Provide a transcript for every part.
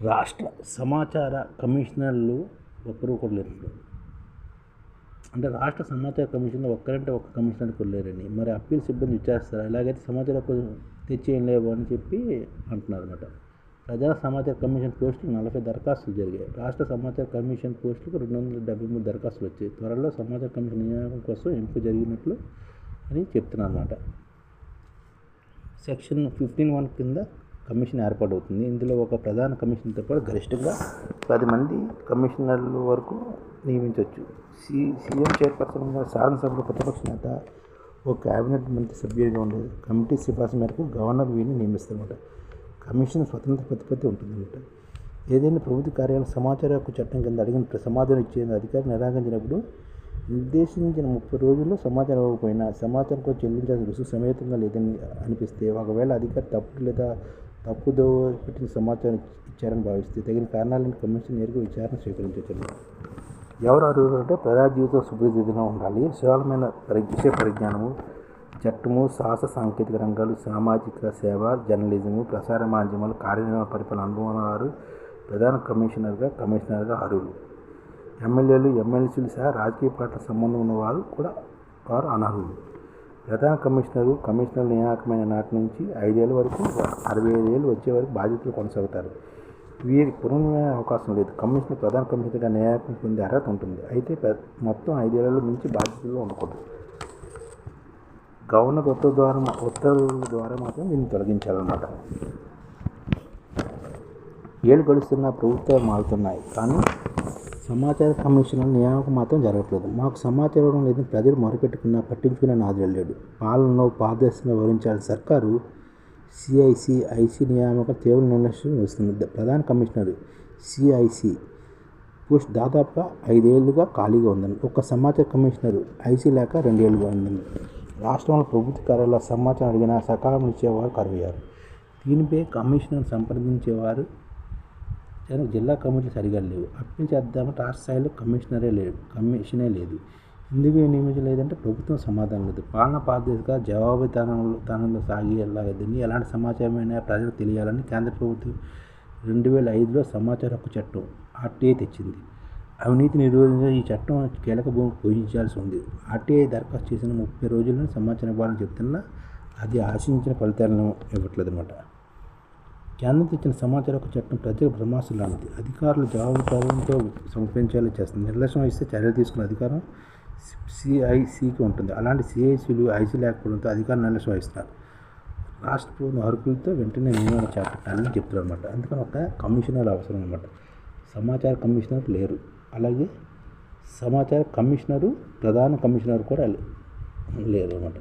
రాష్ట్ర సమాచార కమిషనర్లు ఒకరు కూడా లేరు. అంటే రాష్ట్ర సమాచార కమిషన్లో ఒక్కరంటే ఒక్క కమిషనర్ కూడా లేరని, మరి అప్పీల్ సిబ్బంది విచారిస్తారు, ఇలాగైతే సమాచార తెచ్చేయం లేవు అని చెప్పి అంటున్నారు అనమాట. ప్రజా సమాచార కమిషన్ పోస్టులు 40 దరఖాస్తులు జరిగాయి. రాష్ట్ర సమాచార కమిషన్ పోస్టులకు 273 దరఖాస్తులు వచ్చాయి. త్వరలో సమాచార కమిషన్ నియామకం కోసం ఎంపిక జరిగినట్లు అని చెప్తున్నారు అన్నమాట. సెక్షన్ 15(1) కింద కమిషన్ ఏర్పాటవుతుంది. ఇందులో ఒక ప్రధాన కమిషనర్తో పాటు గరిష్టంగా 10 మంది కమిషనర్ల వరకు నియమించవచ్చు. సీఎం చైర్పర్సన్గా, శాసనసభలో ప్రతిపక్ష నేత, ఓ కేబినెట్ మంత్రి సభ్యుడిగా ఉండే కమిటీ సిఫార్సు మేరకు గవర్నర్ వీరిని నియమిస్తారన్నమాట. కమిషన్ స్వతంత్ర ప్రతిపత్తి ఉంటుందన్నమాట. ఏదైనా ప్రభుత్వ కార్యాలయం సమాచార హక్కు చట్టం కింద అడిగిన సమాధానం ఇచ్చేందుకు అధికారి నిరాకరించినప్పుడు నిర్దేశించిన 30 రోజుల్లో సమాచారం ఇవ్వకపోయినా సమాచారం కోసం చెల్లించాల్సిన రుసుము సమేతంగా లేదని అనిపిస్తే, ఒకవేళ అధికారి తప్పుడు లేదా తప్పుదో పెట్టిన సమాచారం ఇచ్చారని భావిస్తే తగిన కారణాలను కమిషన్ నేరుగా విచారణ స్వీకరించవచ్చు. ఎవరు అర్హులు అంటే ప్రజా జీవితం సుపరిచితంగా ఉండాలి, విశాలమైన విషయ పరిజ్ఞానము, చట్టము, శాస్త్ర సాంకేతిక రంగాలు, సామాజిక సేవ, జర్నలిజము, ప్రసార మాధ్యమాలు, కార్యనిర్వహణ పరిపాలన అనుభవం వారు ప్రధాన కమిషనర్గా అర్హులు. ఎమ్మెల్యేలు, ఎమ్మెల్సీలు సహా రాజకీయ పార్టీల సంబంధం ఉన్నవారు కూడా వారు అనర్హులు. ప్రధాన కమిషనర్ నియామకమైన నాటి నుంచి 5 ఏళ్ల వరకు 65 ఏళ్ళు వచ్చే వరకు బాధ్యతలు కొనసాగుతారు. వీరి పునర్నియామక అవకాశం లేదు. కమిషనర్ ప్రధాన కమిషనర్గా నియామకం పొందే అర్హత ఉంటుంది. అయితే మొత్తం 5 ఏళ్ల నుంచి బాధ్యతల్లో ఉండకూడదు. గవర్నర్ ఉత్తర్వుల ద్వారా మాత్రం దీన్ని తొలగించాలన్నమాట. ఏళ్ళు గడుస్తున్న ప్రభుత్వాలు మారుతున్నాయి, కానీ సమాచార కమిషనర్ నియామకం మాత్రం జరగట్లేదు. మాకు సమాచారం ఇవ్వడం లేదని ప్రజలు మొరపెట్టుకున్నా పట్టించుకునే నాదులు లేడు. పాలనలో పారదర్శకంగా వివరించాల్సిన సర్కారు సిఐసి నియామకం తీవ్ర నిర్లక్ష్యం వస్తుంది. ప్రధాన కమిషనర్ సిఐసి పోస్ట్ దాదాపుగా 5 ఏళ్లుగా ఖాళీగా ఉందని, ఒక్క సమాచార కమిషనర్ ఐసీ లేక 2 ఏళ్లుగా ఉందని. రాష్ట్రంలో ప్రభుత్వ కార్యాలయాల సమాచారం అడిగినా సకాలంలో ఇచ్చేవారు కరువయ్యారు. దీనిపై కమిషనర్ సంప్రదించేవారు జిల్లా కమిటీలు సరిగా లేవు. అప్పీల్ చేద్దామంటే రాష్ట్ర స్థాయిలో కమిషనే లేదు. ఎందుకు నియమించలేదంటే ప్రభుత్వం సమాధానం లేదు. పాలన పారదర్శకంగా జవాబుదారీతనంలో సాగేలాగదని, ఎలాంటి సమాచారమైనా ప్రజలకు తెలియాలని కేంద్ర ప్రభుత్వం 2005లో సమాచార హక్కు చట్టం ఆర్టీఐ తెచ్చింది. అవినీతి నిరోధించే ఈ చట్టం కీలక భూమిక పోషించాల్సి ఉంది. ఆర్టీఐ దరఖాస్తు చేసిన 30 రోజుల్లోనే సమాచారం ఇవ్వాలని చెప్తున్నా అది ఆశించిన ఫలితాలను ఇవ్వట్లేదు అనమాట. కేంద్రం తెచ్చిన సమాచార హక్కు చట్టం ప్రజలకు బ్రహ్మాస్త్రం లాంటిది. అధికారులు జవాబుదారీతో సమర్పించేలా చేస్తుంది. నిర్లక్ష్యం వహిస్తే చర్యలు తీసుకునే అధికారం సిఐసికి ఉంటుంది. అలాంటి సిఐసిలు ఐసీ లేకపోవడంతో అధికారులు నిర్లక్ష్యం వహిస్తున్నారు. రాష్ట్ర ప్రభుత్వం అర్హులతో వెంటనే నియమనం చేపట్టాలని చెప్తున్నారు అనమాట. అందుకని ఒక కమిషనర్ అవసరం అనమాట. సమాచార కమిషనర్ లేరు. అలాగే సమాచార కమిషనరు, ప్రధాన కమిషనర్ కూడా లేరు అనమాట.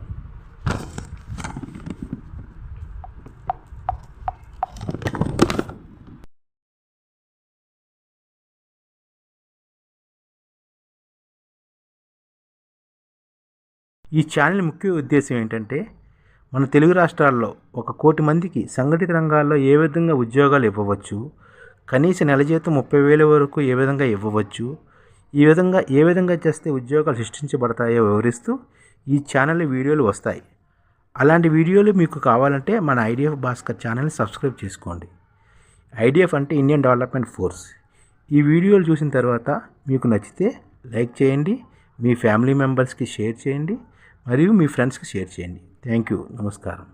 ఈ ఛానల్ ముఖ్య ఉద్దేశం ఏంటంటే, మన తెలుగు రాష్ట్రాల్లో 1 కోటి మందికి సంఘటిత రంగాల్లో ఏ విధంగా ఉద్యోగాలు ఇవ్వవచ్చు, కనీస నెల జీతం 30,000 వరకు ఏ విధంగా ఇవ్వవచ్చు, ఏ విధంగా చేస్తే ఉద్యోగాలు సృష్టించబడతాయో వివరిస్తూ ఈ ఛానల్ వీడియోలు వస్తాయి. అలాంటి వీడియోలు మీకు కావాలంటే మన ఐడిఎఫ్ భాస్కర్ ఛానల్ని సబ్స్క్రైబ్ చేసుకోండి. ఐడిఎఫ్ అంటే ఇండియన్ డెవలప్మెంట్ ఫోర్స్. ఈ వీడియోలు చూసిన తర్వాత మీకు నచ్చితే లైక్ చేయండి, మీ ఫ్యామిలీ మెంబర్స్కి షేర్ చేయండి, మరియు మీ ఫ్రెండ్స్కి షేర్ చేయండి. Thank you. నమస్కారం.